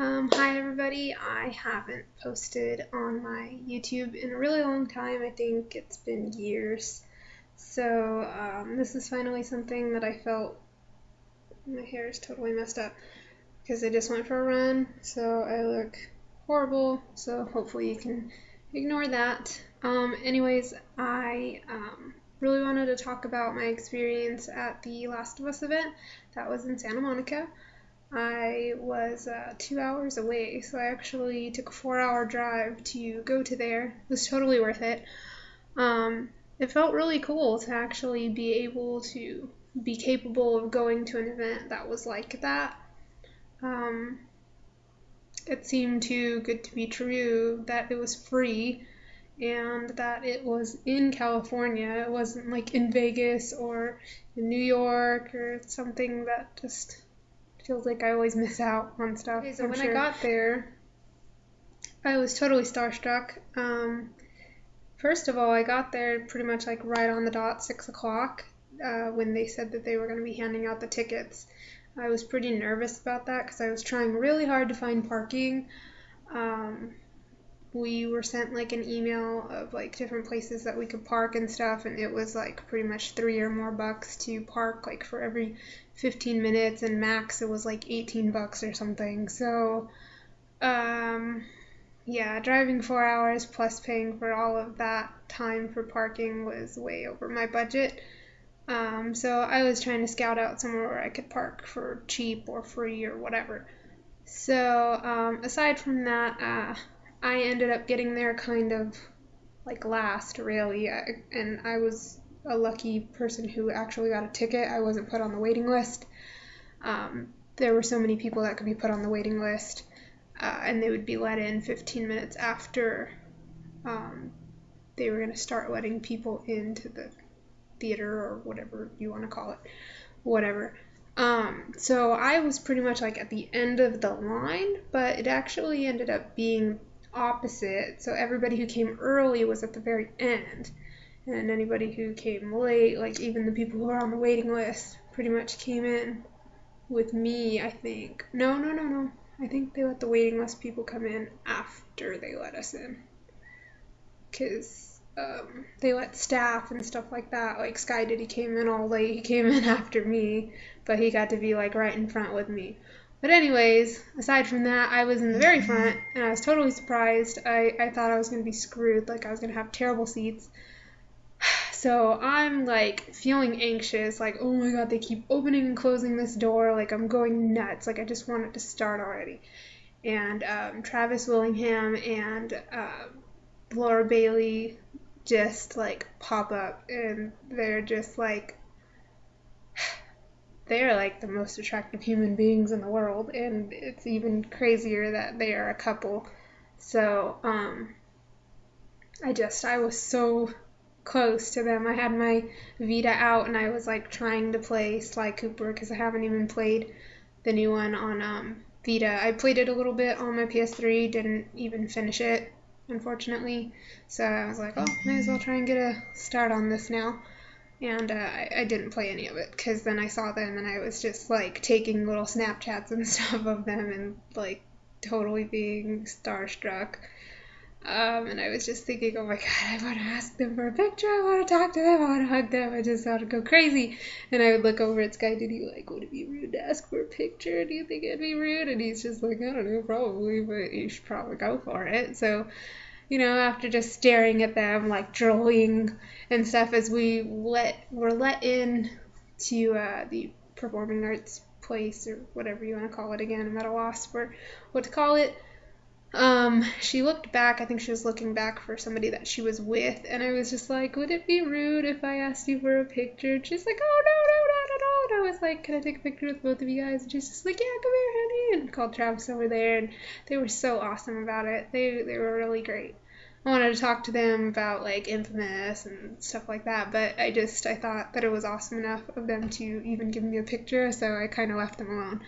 Hi everybody. I haven't posted on my YouTube in a really long time. I think it's been years. So this is finally something that I felt. My hair is totally messed up because I just went for a run, so I look horrible. So hopefully you can ignore that. Anyways, I really wanted to talk about my experience at the Last of Us event that was in Santa Monica. I was 2 hours away, so I actually took a 4 hour drive to go to there. It was totally worth it. It felt really cool to actually be able to be capable of going to an event that was like that. Um, it seemed too good to be true that it was free and that it was in California. It wasn't like in Vegas or in New York or something that just feels like I always miss out on stuff. Okay, so when I got there, I was totally starstruck. First of all, I got there pretty much like right on the dot, 6 o'clock, when they said that they were going to be handing out the tickets. I was pretty nervous about that because I was trying really hard to find parking. We were sent like an email of like different places that we could park and stuff, and it was like pretty much $3 or more to park like for every 15 minutes, and max it was like $18 or something. So yeah, driving 4 hours plus paying for all of that time for parking was way over my budget. So I was trying to scout out somewhere where I could park for cheap or free or whatever. So aside from that, I ended up getting there kind of like last, really, and I was a lucky person who actually got a ticket. I wasn't put on the waiting list. There were so many people that could be put on the waiting list, and they would be let in 15 minutes after they were going to start letting people into the theater or whatever you want to call it, whatever. So I was pretty much like at the end of the line, but it actually ended up being opposite. So everybody who came early was at the very end, and anybody who came late, like even the people who were on the waiting list, pretty much came in with me, I think. No. I think they let the waiting list people come in after they let us in. Because they let staff and stuff like that. Like Sky did, he came in all late. He came in after me, but he got to be like right in front with me. But anyways, aside from that, I was in the very front, and I was totally surprised. I thought I was going to be screwed, like I was going to have terrible seats. So I'm like feeling anxious, like, oh my god, they keep opening and closing this door, like I'm going nuts, like I just want it to start already. And Travis Willingham and Laura Bailey just like pop up, and they're like the most attractive human beings in the world, and it's even crazier that they are a couple. So I was so close to them. I had my Vita out, and I was like trying to play Sly Cooper because I haven't even played the new one on Vita. I played it a little bit on my PS3, didn't even finish it, unfortunately. So I was like, oh, may as well try and get a start on this now. And I didn't play any of it because then I saw them and I was just like taking little Snapchats and stuff of them and like totally being starstruck. And I was just thinking, oh my god, I want to ask them for a picture, I want to talk to them, I want to hug them, I just want to go crazy. And I would look over at Sky Diddy like, would it be rude to ask for a picture? Do you think it'd be rude? And he's just like, I don't know, probably, but you should probably go for it. So, after just staring at them, like drooling and stuff as we were let in to the performing arts place or whatever you want to call it again, I'm at a loss for what to call it. She looked back. I think she was looking back for somebody that she was with, and I was just like, would it be rude if I asked you for a picture? And she's like, oh, no, not at all. And I was like, can I take a picture with both of you guys? And she's just like, yeah, come here, honey, and called Travis over there, and they were so awesome about it. They were really great. I wanted to talk to them about like Infamous and stuff like that, but I thought that it was awesome enough of them to even give me a picture, so I kind of left them alone.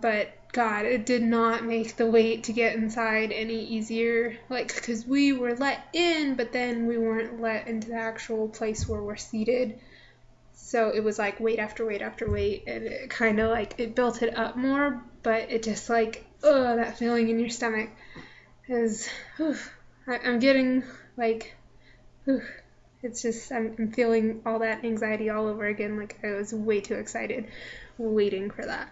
But God, it did not make the wait to get inside any easier. Like, because we were let in, but then we weren't let into the actual place where we're seated. So it was like wait after wait after wait, and it kind of like it built it up more, but it just like that feeling in your stomach is, I'm getting like, it's just, I'm feeling all that anxiety all over again. Like I was way too excited waiting for that.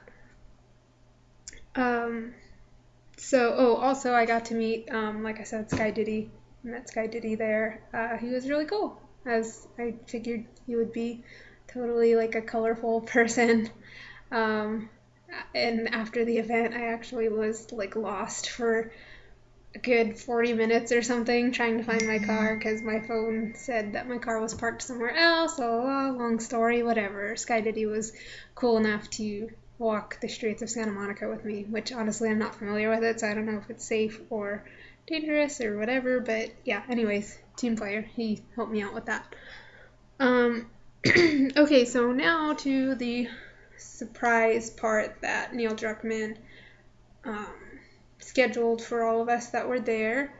Also I got to meet, like I said, Sky Diddy. I met Sky Diddy there. He was really cool, as I figured he would be. Totally like a colorful person. Um, and after the event, I actually was like lost for a good 40 minutes or something trying to find my car because my phone said that my car was parked somewhere else. Long story, whatever. Sky Diddy was cool enough to walk the streets of Santa Monica with me, which honestly I'm not familiar with it, so I don't know if it's safe or dangerous or whatever. But yeah, anyways, team player. He helped me out with that. Okay, so now to the surprise part that Neil Druckmann scheduled for all of us that were there.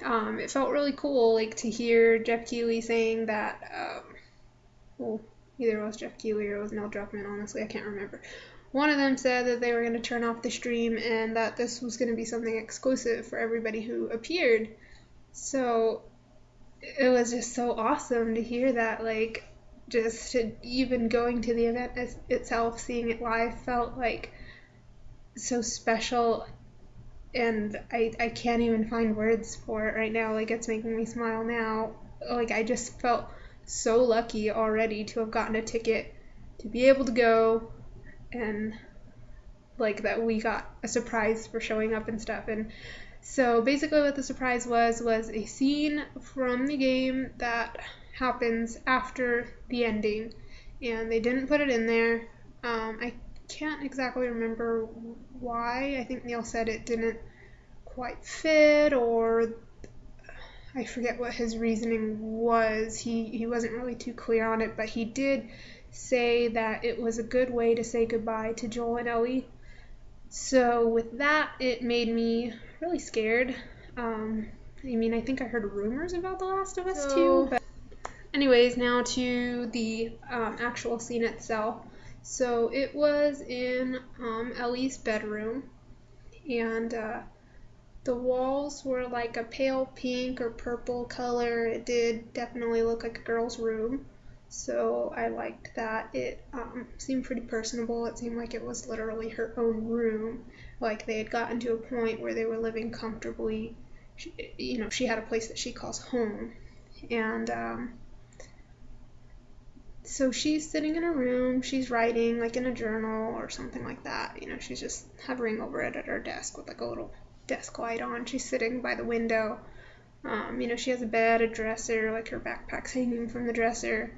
It felt really cool, like to hear Jeff Keighley saying that. Well, either it was Jeff Keighley or it was Neil Druckmann. Honestly, I can't remember. One of them said that they were going to turn off the stream and that this was going to be something exclusive for everybody who appeared. So it was just so awesome to hear that. Like, just even going to the event itself, seeing it live, felt like so special. And I can't even find words for it right now. Like, it's making me smile now. Like, I just felt so lucky already to have gotten a ticket, to be able to go, and like that we got a surprise for showing up and stuff. And so basically what the surprise was a scene from the game that happens after the ending, and they didn't put it in there. I can't exactly remember why. I think Neil said it didn't quite fit, or I forget what his reasoning was. He wasn't really too clear on it, but he did say that it was a good way to say goodbye to Joel and Ellie. So with that, it made me really scared. I think I heard rumors about The Last of Us too. But anyways, now to the actual scene itself. So it was in Ellie's bedroom, and the walls were like a pale pink or purple color. It did definitely look like a girl's room. So I liked that. It seemed pretty personable. It seemed like it was literally her own room. Like they had gotten to a point where they were living comfortably. She had a place that she calls home. And so she's sitting in her room. She's writing like in a journal or something like that. She's just hovering over it at her desk with like a little desk light on. She's sitting by the window. She has a bed, a dresser, like her backpack's hanging from the dresser.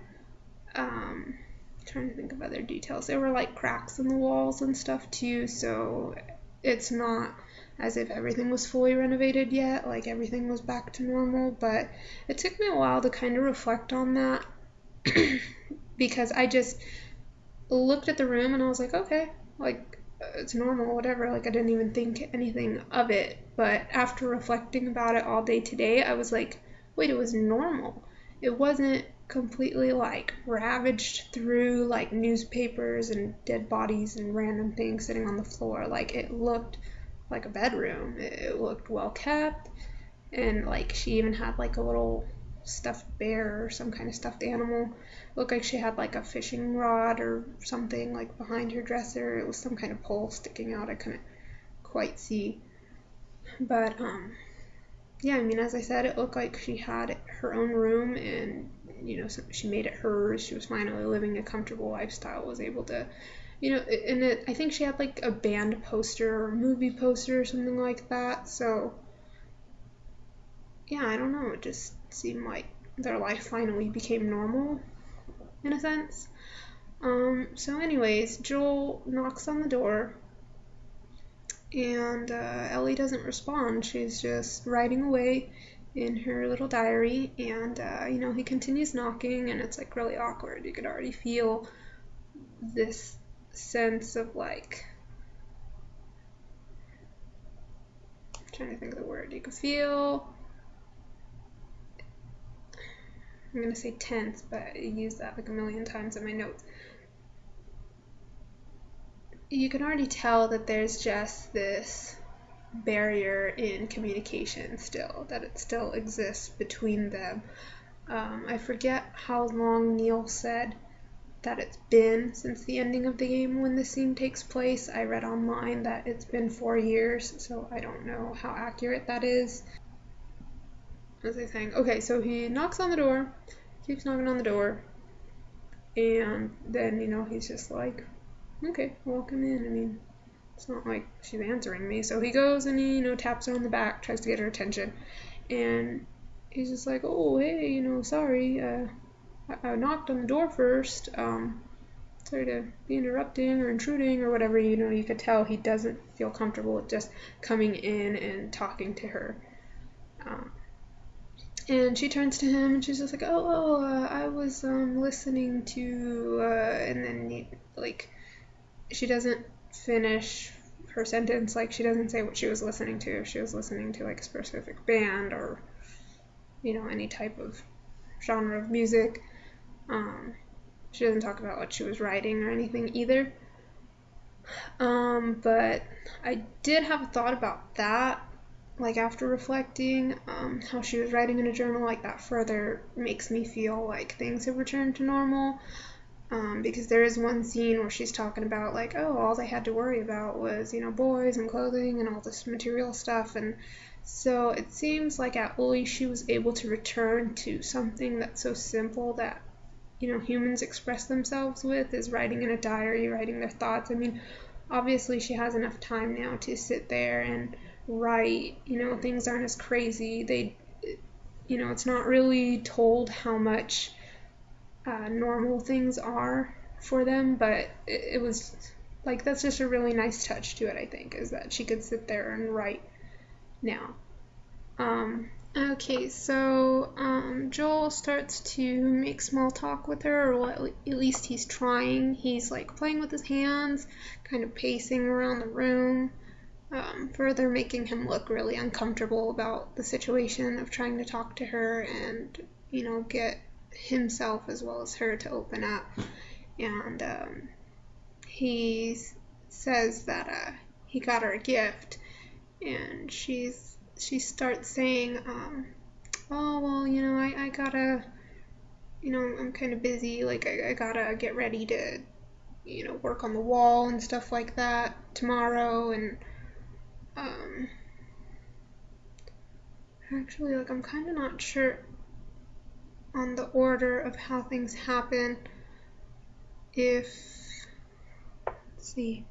Trying to think of other details. There were like cracks in the walls and stuff too, so it's not as if everything was fully renovated yet, like everything was back to normal, but it took me a while to kind of reflect on that because I just looked at the room and I was like, okay, like it's normal, whatever, like I didn't even think anything of it. But after reflecting about it all day today, I was like, wait, it was normal. It wasn't completely like ravaged through like newspapers and dead bodies and random things sitting on the floor. Like it looked like a bedroom. It looked well kept, and like she even had like a little stuffed bear or some kind of stuffed animal. It looked like she had like a fishing rod or something like behind her dresser. It was some kind of pole sticking out. I couldn't quite see, but yeah, as I said, it looked like she had her own room, and she made it hers. She was finally living a comfortable lifestyle, was able to, I think she had like a band poster or movie poster or something like that. So yeah, I don't know, it just seemed like their life finally became normal in a sense. So anyways, Joel knocks on the door, and Ellie doesn't respond. She's just writing away in her little diary, and he continues knocking, and it's like really awkward. You could already feel this sense of like, I'm trying to think of the word. You could feel, I'm gonna say tense, but I use that like a million times in my notes. You can already tell that there's just this barrier in communication still, that it still exists between them. I forget how long Neil said that it's been since the ending of the game when the scene takes place. I read online that it's been 4 years, so I don't know how accurate that is. What was I saying? Okay, so he knocks on the door, keeps knocking on the door, and then, he's just like, okay, welcome in. I mean, it's not like she's answering me. So he goes and he, taps her on the back, tries to get her attention, and he's just like, oh, hey, sorry, I knocked on the door first. Sorry to be interrupting or intruding or whatever. You could tell he doesn't feel comfortable with just coming in and talking to her. And she turns to him and she's just like, I was listening to, and then she doesn't finish her sentence. Like, she doesn't say what she was listening to. If she was listening to like a specific band or any type of genre of music. She doesn't talk about what she was writing or anything either. But I did have a thought about that, like after reflecting, how she was writing in a journal, like that further makes me feel like things have returned to normal. Because there is one scene where she's talking about like, oh, all they had to worry about was, boys and clothing and all this material stuff. And so it seems like at least she was able to return to something that's so simple that, humans express themselves with, is writing in a diary, writing their thoughts. I mean, obviously she has enough time now to sit there and write, things aren't as crazy. It's not really told how much normal things are for them, but it was like, that's just a really nice touch to it, I think, is that she could sit there and write now. Okay, so Joel starts to make small talk with her, or at least he's trying. He's like playing with his hands, kind of pacing around the room, further making him look really uncomfortable about the situation of trying to talk to her and, get himself as well as her to open up. And he says that he got her a gift, and she starts saying, oh, well, I gotta, I'm kind of busy, like, I gotta get ready to, work on the wall and stuff like that tomorrow, and, actually, like, I'm kind of not sure on the order of how things happen. Let's see.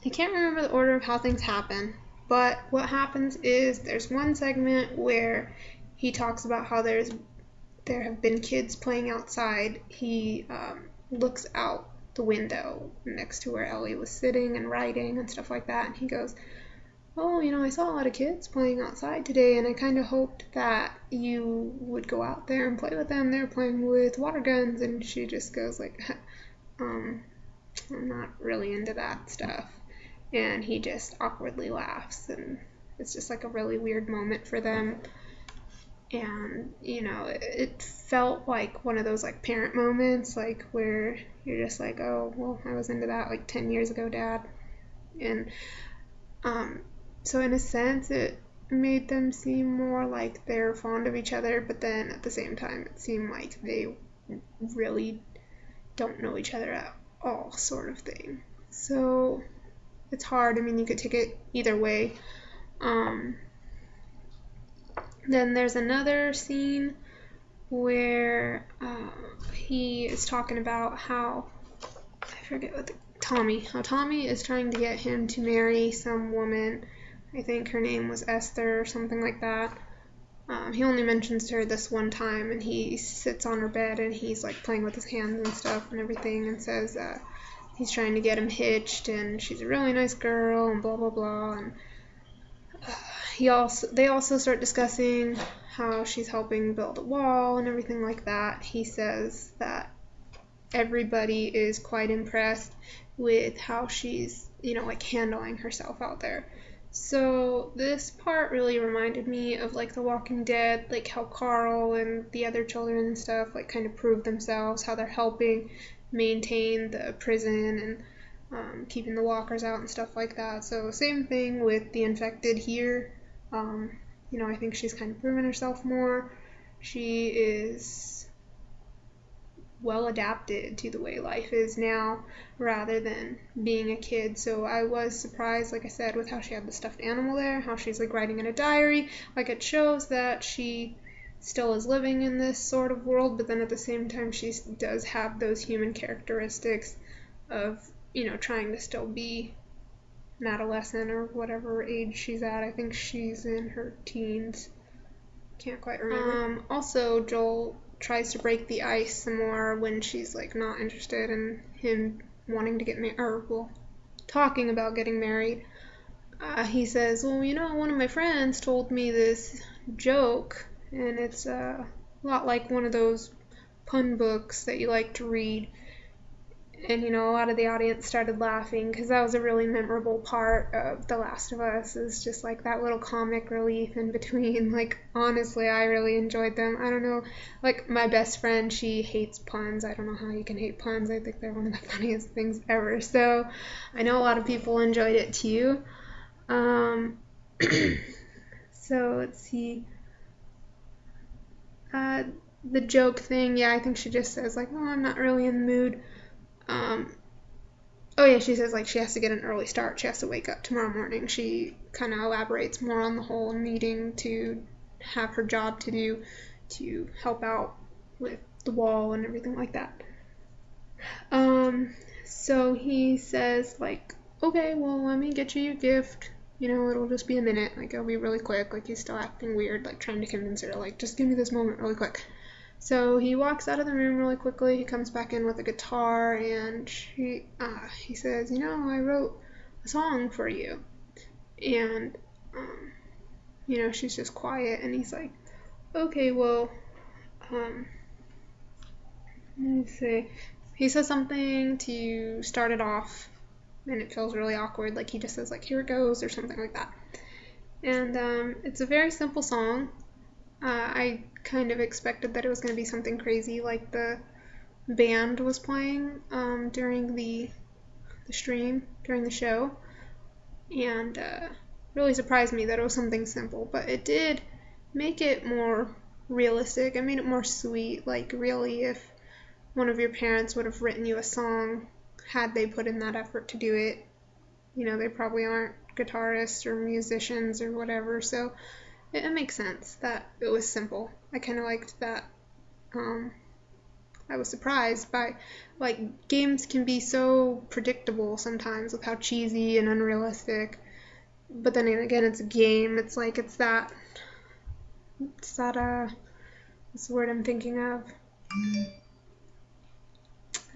I can't remember the order of how things happen, but what happens is there's one segment where he talks about how there have been kids playing outside. He looks out the window next to where Ellie was sitting and writing and stuff like that, and he goes, oh, I saw a lot of kids playing outside today, and I kind of hoped that you would go out there and play with them. They're playing with water guns. And she just goes like, I'm not really into that stuff. And he just awkwardly laughs, and it's just like a really weird moment for them. And, it felt like one of those like parent moments, like where you're just like, oh, well, I was into that like 10 years ago, Dad. And so in a sense, it made them seem more like they're fond of each other, but then at the same time, it seemed like they really don't know each other at all, sort of thing. So it's hard. I mean, you could take it either way. Then there's another scene where he is talking about how, I forget what how Tommy is trying to get him to marry some woman. I think her name was Esther or something like that. He only mentions her this one time, and he sits on her bed and he's like playing with his hands and stuff and everything, and says he's trying to get him hitched, and she's a really nice girl, and blah blah blah. And they also start discussing how she's helping build a wall and everything like that. He says that everybody is quite impressed with how she's, like handling herself out there. So this part really reminded me of like The Walking Dead, like how Carl and the other children and stuff like kind of prove themselves, how they're helping maintain the prison, keeping the walkers out and stuff like that. So same thing with the infected here. I think she's kind of proven herself more. She is well adapted to the way life is now rather than being a kid. So I was surprised, like I said, with how she had the stuffed animal there, how she's like writing in a diary. Like it shows that she still is living in this sort of world, but then at the same time she does have those human characteristics of, trying to still be an adolescent or whatever age she's at. I think she's in her teens. Can't quite remember. Also, Joel tries to break the ice some more when she's like not interested in him wanting to get married, or talking about getting married. He says, well, one of my friends told me this joke, and it's a lot like one of those pun books that you like to read. And, a lot of the audience started laughing because that was a really memorable part of The Last of Us, is just like that little comic relief in between. Like, honestly, I really enjoyed them. I don't know, like my best friend, she hates puns. I don't know how you can hate puns. I think they're one of the funniest things ever. So I know a lot of people enjoyed it too. So let's see. The joke thing, yeah, I think she just says like, oh, I'm not really in the mood. She says like she has to get an early start. She has to wake up tomorrow morning. She kind of elaborates more on the whole needing to have her job to do to help out with the wall and everything like that. So he says like, okay, well, let me get you your gift. It'll just be a minute. Like, it'll be really quick. Like, he's still acting weird, like trying to convince her, like, just give me this moment really quick. So he walks out of the room really quickly. He comes back in with a guitar, and he says, I wrote a song for you. And, she's just quiet, and he's like, okay, well, let me see. He says something to start it off, and it feels really awkward. Like, he just says, like, here it goes, or something like that. And it's a very simple song. I kind of expected that it was going to be something crazy like the band was playing during the stream, during the show, and really surprised me that it was something simple, but it did make it more realistic. It made it more sweet. Like, really, if one of your parents would have written you a song, had they put in that effort to do it, they probably aren't guitarists or musicians or whatever, so it makes sense that it was simple. I kind of liked that. I was surprised by, like, games can be so predictable sometimes with how cheesy and unrealistic. But then again, it's a game. It's like, what's the word I'm thinking of?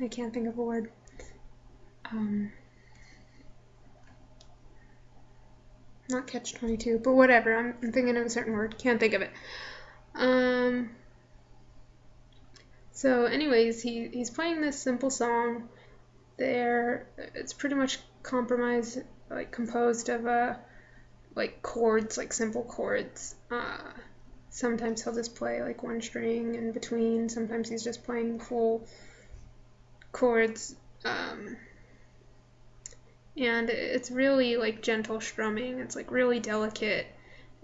I can't think of a word. Not Catch-22, but whatever. I'm thinking of a certain word. Can't think of it. So anyways, he's playing this simple song. It's pretty much composed of like chords, like simple chords. Sometimes he'll just play like one string in between. Sometimes he's just playing full chords. And it's really like gentle strumming. It's like really delicate.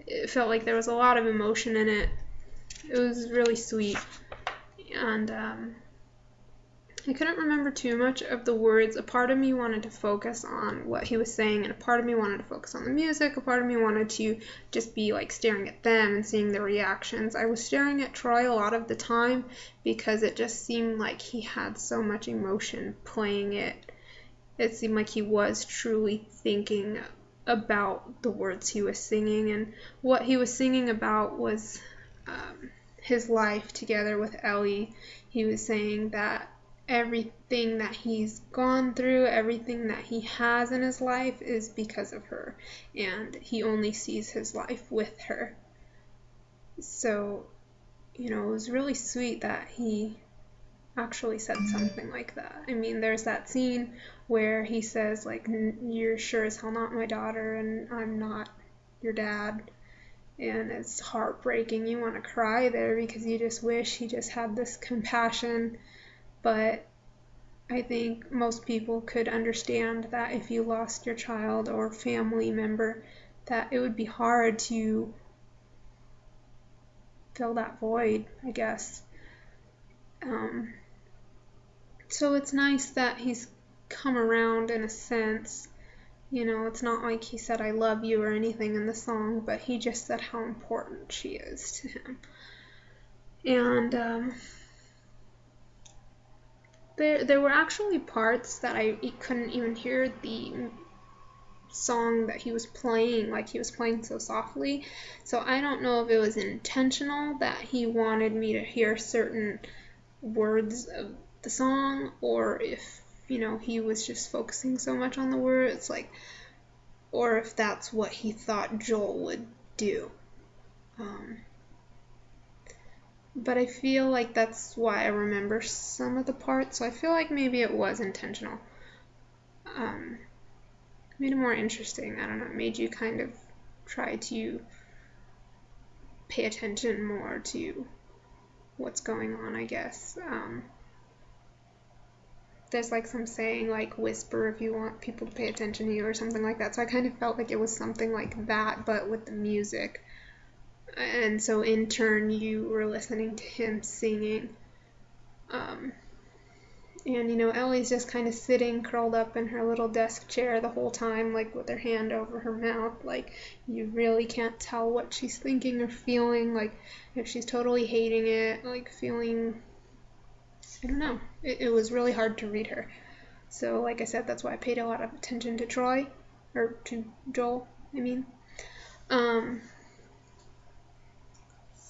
It felt like there was a lot of emotion in it. It was really sweet. And I couldn't remember too much of the words. A part of me wanted to focus on what he was saying, and a part of me wanted to focus on the music. A part of me wanted to just be like staring at them and seeing their reactions. I was staring at Troy a lot of the time because it just seemed like he had so much emotion playing it. It seemed like he was truly thinking about the words he was singing, and what he was singing about was his life together with Ellie. He was saying that everything that he's gone through, everything that he has in his life is because of her, and he only sees his life with her. So, it was really sweet that he actually said something like that. I mean, there's that scene where he says, like, you're sure as hell not my daughter, and I'm not your dad. And it's heartbreaking. You want to cry there because you just wish he just had this compassion. But I think most people could understand that if you lost your child or family member, that it would be hard to fill that void, I guess. Um, so it's nice that he's come around in a sense. You know, it's not like he said, I love you or anything in the song, but he just said how important she is to him. And there were actually parts that I couldn't even hear the song that he was playing, like he was playing so softly. So I don't know if it was intentional that he wanted me to hear certain words of the song, or if, you know, he was just focusing so much on the words, like, or if that's what he thought Joel would do. But I feel like that's why I remember some of the parts, so I feel like maybe it was intentional. Made it more interesting. I don't know, it made you kind of try to pay attention more to what's going on, I guess. There's like some saying like whisper if you want people to pay attention to you or something like that. So I kind of felt like it was something like that, but with the music. And so in turn you were listening to him singing. And, you know, Ellie's just kind of sitting curled up in her little desk chair the whole time, like with her hand over her mouth. Like, you really can't tell what she's thinking or feeling. Like, if she's totally hating it, like feeling, I don't know. It was really hard to read her. So, like I said, that's why I paid a lot of attention to Troy, or to Joel, I mean.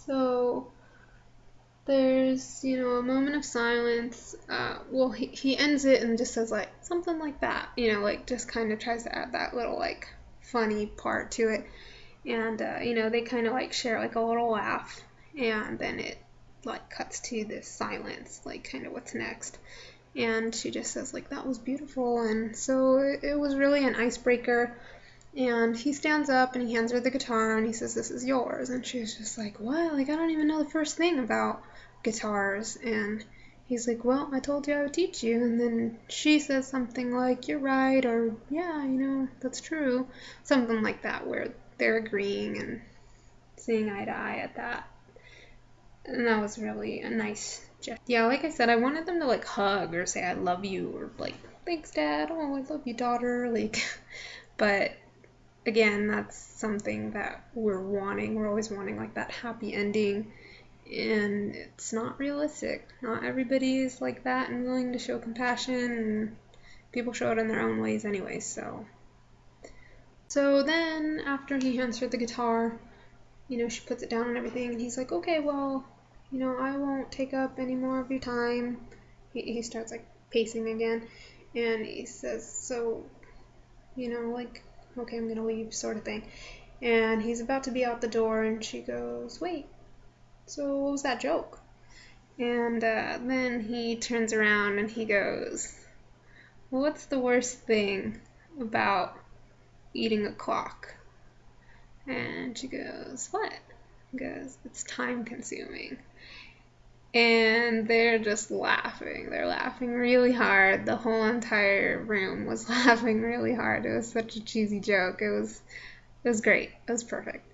So there's, you know, a moment of silence. Well, he ends it and just says, like, something like that, you know, like, just kind of tries to add that little, like, funny part to it. And, you know, they kind of, like, share, like, a little laugh. And then it, like, cuts to this silence, like, kind of what's next. And she just says, like, that was beautiful. And so it was really an icebreaker. And he stands up and he hands her the guitar and he says, this is yours. And she's just like, what? Like, I don't even know the first thing about guitars. And he's like, well, I told you I would teach you. And then she says something like, you're right, or yeah, you know, that's true. Something like that, where they're agreeing and seeing eye to eye at that. And that was really a nice gesture. Yeah, like I said, I wanted them to like hug or say I love you, or like, thanks, Dad. Oh, I love you, daughter. Like, but again, that's something that we're wanting. We're always wanting like that happy ending, and it's not realistic. Not everybody is like that and willing to show compassion, and people show it in their own ways anyway. So then after he hands her the guitar, you know, she puts it down and everything, and he's like, okay, well, you know, I won't take up any more of your time. He starts like pacing again, and he says, so, you know, like, okay, I'm gonna leave, sort of thing. And he's about to be out the door, and she goes, wait, so what was that joke? And then he turns around and he goes, well, what's the worst thing about eating a clock? And she goes, what? He goes, it's time consuming. And they're just laughing. They're laughing really hard. The whole entire room was laughing really hard. It was such a cheesy joke. It was great. It was perfect.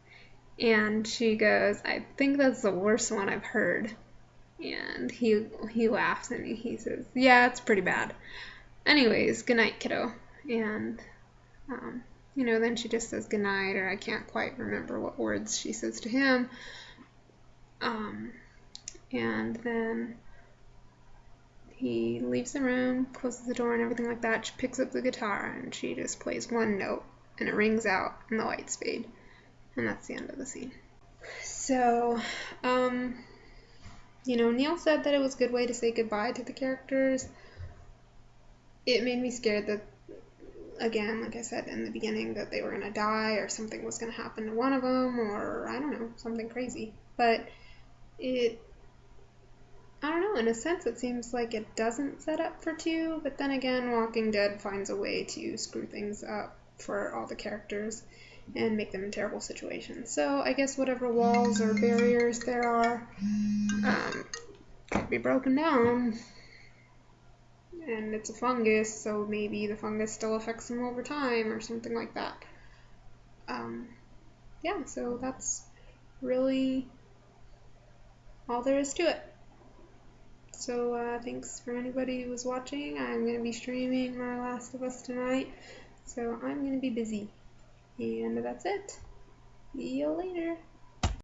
And she goes, I think that's the worst one I've heard. And he laughs and he says, yeah, it's pretty bad. Anyways, good night, kiddo. And you know, then she just says goodnight, or I can't quite remember what words she says to him. And then he leaves the room, closes the door and everything like that. She picks up the guitar and she just plays one note, and it rings out and the lights fade. And that's the end of the scene. So, you know, Neil said that it was a good way to say goodbye to the characters. It made me scared that, again, like I said in the beginning, that they were going to die or something was going to happen to one of them, or I don't know, something crazy. But I don't know, in a sense it seems like it doesn't set up for two, but then again, Walking Dead finds a way to screw things up for all the characters and make them in terrible situations. So I guess whatever walls or barriers there are could be broken down. and it's a fungus, so maybe the fungus still affects them over time or something like that. Yeah, so that's really all there is to it. So thanks for anybody who was watching. I'm going to be streaming My Last of Us tonight, so I'm going to be busy. And that's it. See you later.